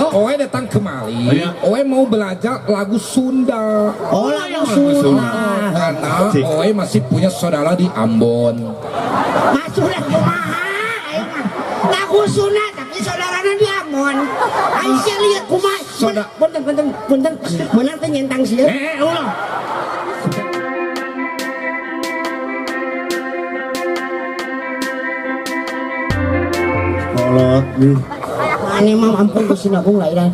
Oe datang kemari. Oe mau belajar lagu Sunda. Oh, lagu Sunda. Karena Oe masih punya saudara di Ambon. Sudah kumaha lagu Sunda tapi saudaranya di Ambon. Aing sih lihat kumaha. Punten menang teh nyentang sih. Ulang. Kolot nih. Mane mah ampun Gusti Agung lain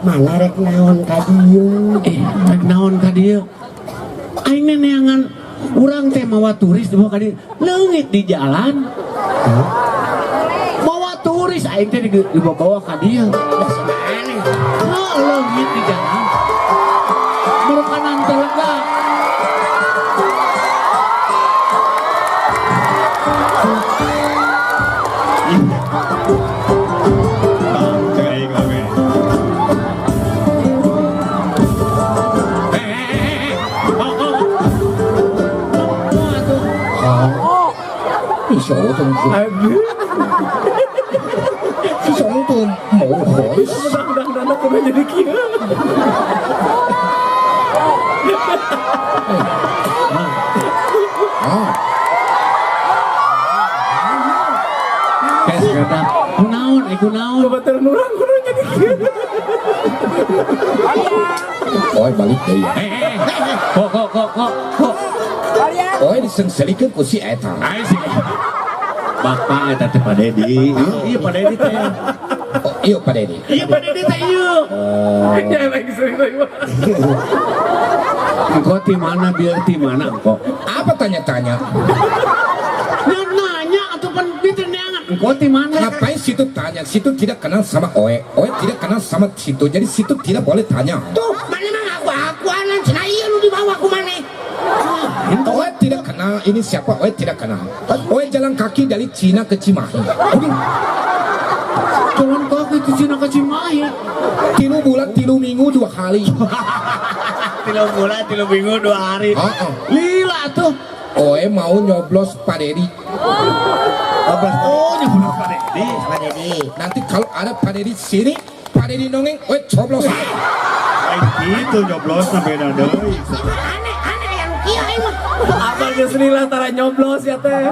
mana rek naon ka dieu. Rek naon ka dieu? Aing neangan urang teh mawa turis dibawa ka dieu. Leungit di jalan. Bawa turis aing teh dibawa ka dieu. Aneh. Leungit di jalan. Merupakan telega. Số trong sống tôi mổ hỏi Udah kudu jadi kieu. Guys, kata kunaon kebetulan urang kudu jadi kieu. Oi balik deh. Kok. Oi disengselikeun ku si eta. Ai sih. Bapak eta teh Pak Dedi. Iya Pak Dedi teh. Oh, iya Pak Dedi. Iya Pak Dedi teh iya. Ya lagi sering lagi. Engkau di mana biar di mana engkau? Apa tanya-tanya? Nanya atau pendidikan neangan. Engkau di mana? Ngapain situ tanya? Situ tidak kenal sama Oe. Oe tidak kenal sama situ. Jadi situ tidak boleh tanya. Tuh, mana mah aku anan cenah ieu nu dibawa ku maneh. Oe tidak kenal ini siapa? Oe tidak kenal. Oe jalan kaki dari Cina ke Cimahi. Jalan kaki ke Cina ke Cimahi. 3 bulan 3 minggu 2 hari. 3 bulan 3 minggu 2 hari. Lila tuh. Oe mau nyoblos Pak Dedi. Oh nyoblos Pak Dedi. Pak Dedi. Nanti kalau ada Pak Dedi sini, Pak Dedi nongeng, Oe coblos. Itu nyoblosna beda deui. Aneh yang kieu aing mah. Abang geus lila tara nyoblos ya teh.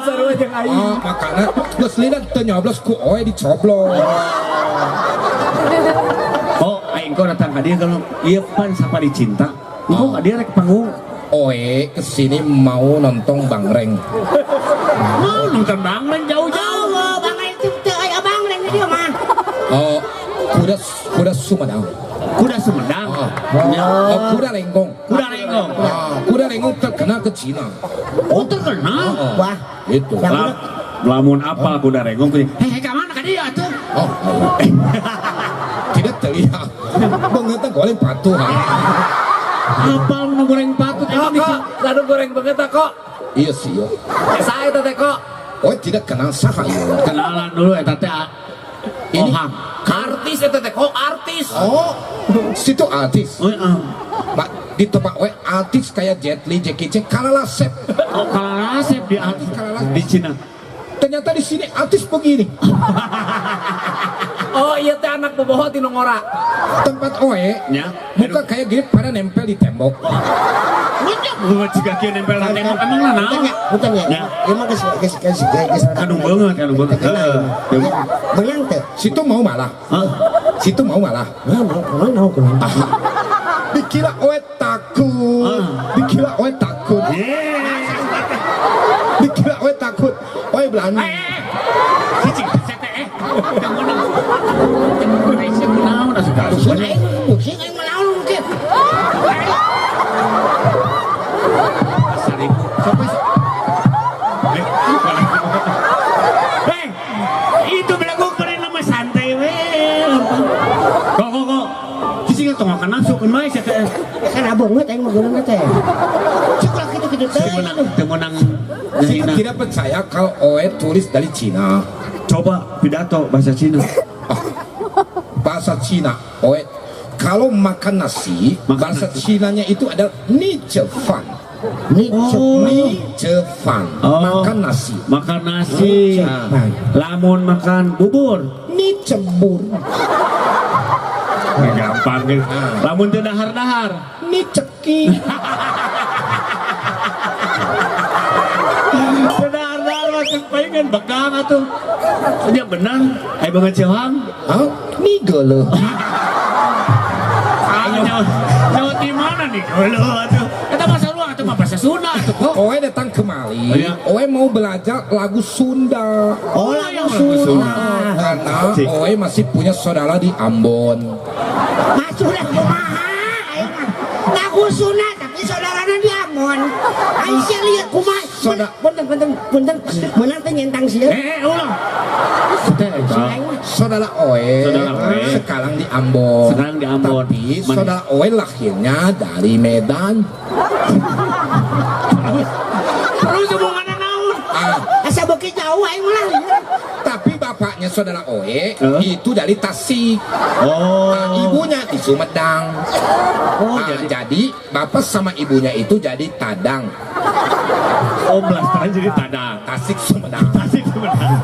Sarua jeung aing. Makanya geus lila teu nyoblos ku Oe dicoblos. Oh, aing kok datang ka dieu kalau ieu pan sapari cinta. Engko ka dieu rek panggung. Oe kesini mau nonton Bangreng. Mau nonton Bangreng jauh-jauh. Oh, Bang itu teu aya Bang Reng dia mah. Oh, kuda Sumedang. Kuda Sumedang. Kuda Lenggong. Kuda Lenggong. Kuda Lenggong terkenal ke Cina. Oh terkenal. Wah, Itu. Lamun apa kuda Lenggong? Heh, ka mana ka dieu atuh? Oh, tidak terlihat. Banget goreng patuh. Apal nu goreng patut emang Kok, ladu goreng banget kok. Iya sih yo. Saya teh kok. Oh tidak kenal saha ieu. kenalan dulu eta teh. Ini Artis eta teh kok artis. oh situ artis. Oh, Pak di tempat we artis kayak Jet Li, Jackie Chan, Kalalasep. oh kalasep di di Cina. Ternyata di sini artis begini. Oh iya teh anak boboho ti Nongora. Tempat oe Ya. muka kayak gini pada nempel di tembok. Gua jika kieu nempel na tembok emang lah naon? Bukan ya. Ya. Ieu mah geus Kanu banget. Heeh. Menang teh. Situ mau malah. Hah? Situ mau malah. Mau kunaon. Dikira oe takut. Dikira oe takut. Dikira oe takut. Oe berani. Cicing CTE. Indonesia kunaon asuh ka? Pusing aing menaon mungkin. Seribu. Sampai itu belagu pada nama santai we. Kok. Cicing tong makan nafsu kan bae CTE. Kan abang we aing mah geuleuh teh. Cukup kitu Teu menang. Situ tidak percaya kalau oe tulis dari Cina. Coba pidato bahasa Cina. Bahasa Cina, oe kalau makan nasi, bahasa Cinanya itu adalah ni fan. Ni fan. Oh. Makan nasi. Makan nasi. Lamun makan bubur. ni cembur, Gampang gitu. Lamun teu dahar-dahar. ni ceki, Teu dahar-dahar mah teu palingan begang atuh. Dia benang, ai banget ceuhang. ah, ni geuleuh. Nyawa di mana nih kalau atuh? Eta bahasa luar atuh mah bahasa Sunda atuh kok. Oe datang kemari, Iya. Oe mau belajar lagu Sunda. Oh, yang Sunda. Karena Oe masih punya saudara di Ambon. Masulah kumaha aing mah. Lagu sunat tapi saudarana di Ambon. Aing sia lihat kumaha. Punten meunang teh nyentang sieun. Ulang. Teh eta. Saudara Oe, Saudara Oe. sekarang di Ambon. Sekarang di Ambon. Tapi Mana? saudara Oe lahirnya dari Medan. Terus hubungannya naon? Asa beuki jauh aing mah. Tapi bapaknya saudara Oe itu dari Tasik. Oh. Ibunya di Sumedang. Jadi bapak sama ibunya itu jadi Tadang. Blasteran jadi tadang. Tasik Sumedang. Tasik Sumedang.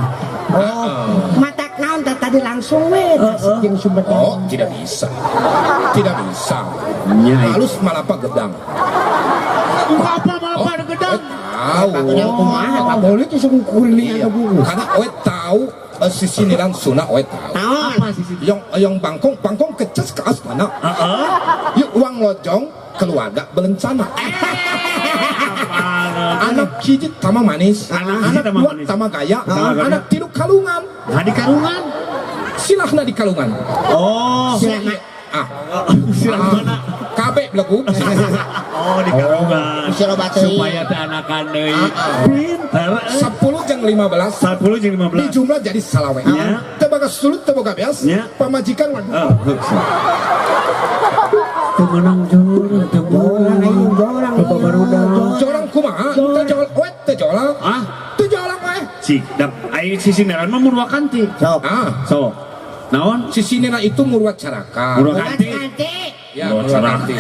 Matak naon teh tadi langsung we jeung Sumedang. Oh, tidak bisa. Tidak bisa. Nyai. Halus malapa gedang. Apa apa ada gedang? Tahu. Kumaha ka boleh teh sung kuliah Iya. ka buku. Karena Oe tahu sisi nilang Sunda Oe tahu. Naon? Yang bangkong kecas ke asmana. Yuk uang lojong keluarga berencana. Anak kijit tama manis, anak tama dua manis. tama gaya, Tama gaya. anak tilu kalungan. Nah di karungan. Silahna di kalungan. Oh. Silahna. Silang mana? Kabe belegu. Oh di karungan. Sila bateuy. Supaya teh anakan deui. Pinter. 10 jeung 15 10 jeung 15. dijumlah jadi salawe. Ya. Teu bagas sulut teu boga beas. Ya. Pamajikan Temenang jorang, temenang aing jorang. Bapak Barudak. jorang kumaha? Teu jol oe teu jolang. Ah, Teu jolang oe. cik, dap, aing sisineran mah Murwakanti. Sok. So, naon? Si sinena itu Murwacaraka. Murwakanti. Ganti. Ya, Murwacaraka.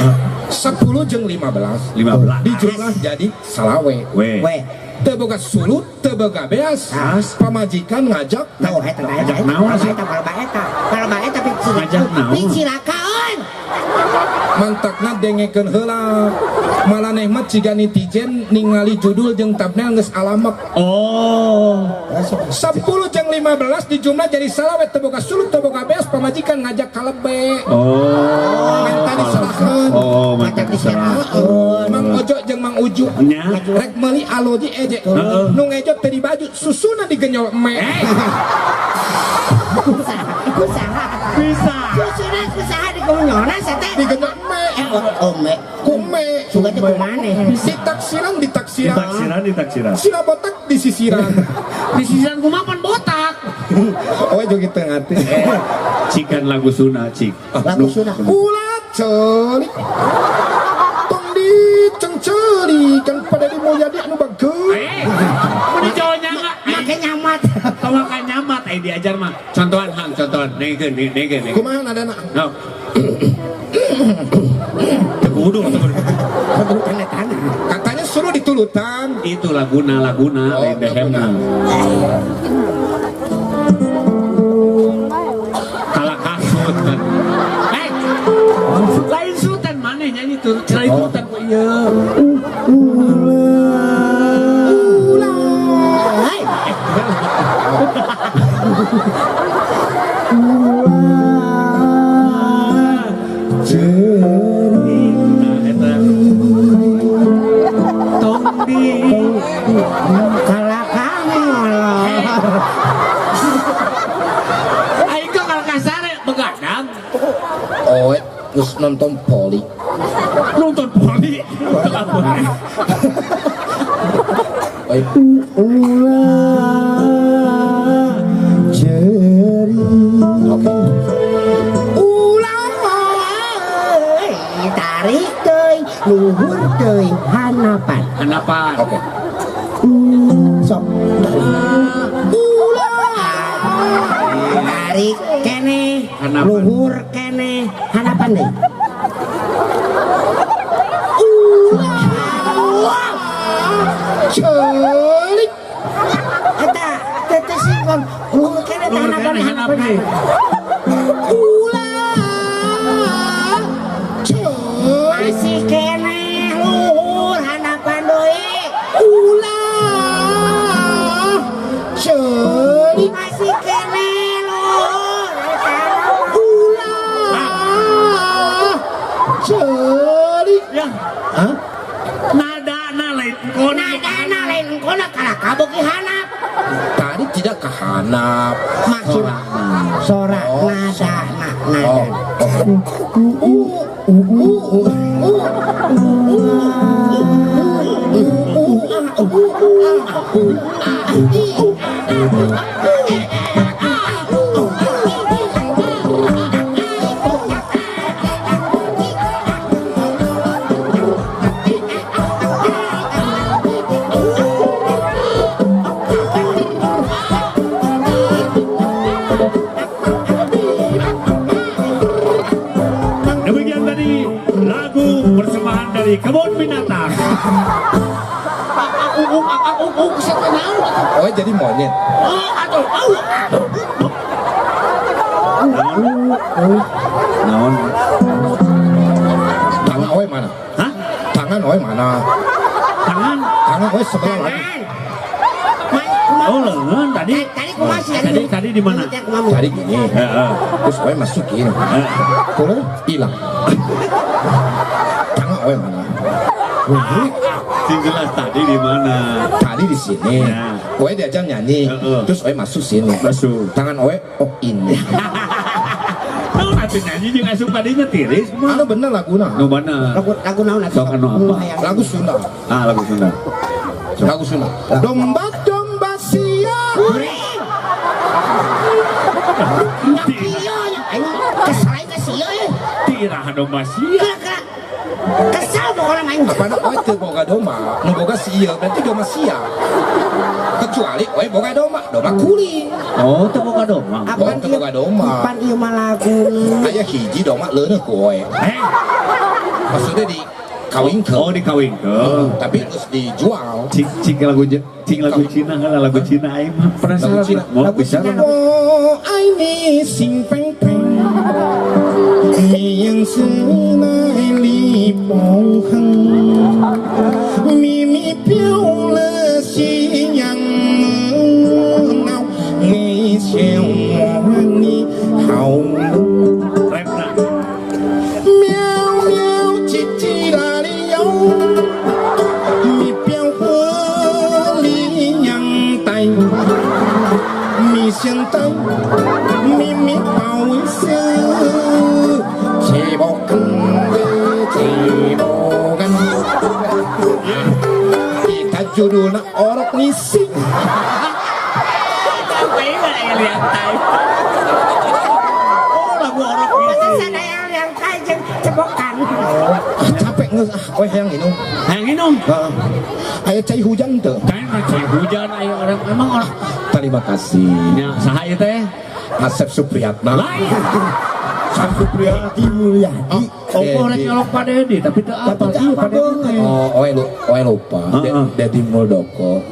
10 jeung 15 15. dijumlah jadi salawe. We. We. Teu boga sulut, teu boga beas. Pamajikan ngajak Tau eta Ngajak naon sih? Kalba eta Ngajak naon? pincirakaeun. mantakna dengekeun heula. Malaneh mah ciga netizen ningali judul jeung thumbnail geus alamek. Oh. 10 jeung 15 dijumlah jadi salawe teu boga sulut, teu boga beas. Pamajikan ngajak kalebe. Oh. Minta diserahkeun. Oh, mantap diserah. Mang Ojo jeung Mang Uju Nya. rek meuli aloji eje nu ngejo teu di baju susuna digenyol me. Kusaha. Bisa. Susuna kusaha di konyona sate. Digenyol me. Oh me. Ku me. Suga teh kumane. Ditaksiran. Ditaksiran. Sila botak disisiran. Di sisiran kumapan botak. Oh jo kitu ngati. Cikan lagu Sunda, cik. Lagu Sunda. Ulah celik. Tong dicengceli kan pada di Mulyadi anu bageus. Mau dijawabnya enggak? Make nyamat. Kalau kan nyamat, diajar mah. Contohan, Hang, contohan. Nengeun. Kumaha nadana? No. Kudu. Katanya suruh ditulutan. Itu laguna, Oh, lain dehemna. Kalah kasut kan. Lain sultan mana nyanyi tuh? Lain sultan kok iya. Hai. Kalah kamu. Aing kok kalau kasar begadang. Oh, terus nonton poli. Nonton poli. Oi, Tarik teuing, luhur teuing, hanapan. Kenapa? oke. Sok. Tarik kene, Hanapan. luhur kene, hanapan deh. Celik. Eta, tete singkon, luhur kene, luhur kene hanap deui. Masih kene luhur hanapan deui. Masih kene luhur. Ya. Hah? Nadana lain kona. Nadana lain kona kalah kaboki hanap. Tadi tidak kehanap. Maksud sorak nada nada. Demikian tadi lagu persembahan dari Kebun Binatang. Oh jadi monyet. Naon? Tangan oe mana? Hah? Tangan oe mana? Tangan? Tangan oe sebelah lagi. Oh, lengan tadi. Tadi kumasih Tadi di mana? Tadi gini. Terus oe masukin. Terus hilang. Tangan oe mana? Sing jelas tadi di mana? Tadi di sini. Ya. Oe diajak nyanyi. Terus oe masuk sini. Masuk. Tangan oe oh ini. Naon atuh nyanyi jeung asup kadinya tiris mah. Anu bener laguna. Nu bener. Lagu naon atuh? Sok anu apa? Lagu Sunda. Ah, lagu Sunda. Lagu Sunda. Domba-domba siap. Kesalahan ke sio ya. Tirah domba sia. Kesal pokoknya main. Apa nak oe teu boga domba, nu boga sia berarti domba sia. Kecuali oe boga domba kuling. Oh, teu boga domba. Oh, teu boga domba. Pan ieu mah lagu. Aya hiji domba leuneuh ku oe. Maksudnya di kawinkeun. Oh, dikawinkeun. Tapi terus dijual. Cing lagu Cina kan lagu Cina aing mah penasaran. Lagu Cina. Mau bisa kan? Oh, ini sing peng peng. Yang senai li bong heng. Mimi piao le xi yang menau. Ngây xiao mo ni hao lu. Rap na. Miao miao chi chi la li yao. Mi piao he li yang tai. Mi xian tai. Mi mi bao sư. Cebokan, cebokan. Kita judulnya orok nising. Sampai enggak lihat tai. Oh, lagu orang Masa sadaya yang kajeng cebokan. Capek nges weh yang ini. Yang minum. Aya cai hujan tuh. Kain macam hujan ayo orang emang orang. Terima kasih. Ya, saha ieu teh? Asep Supriyatna. Lain. Asep Supriyati Mulyadi. Oh, korek nyolok Pak Dedi tapi teu apa ieu Pak Dedi. Oh, oe lupa. Dedi Muldoko.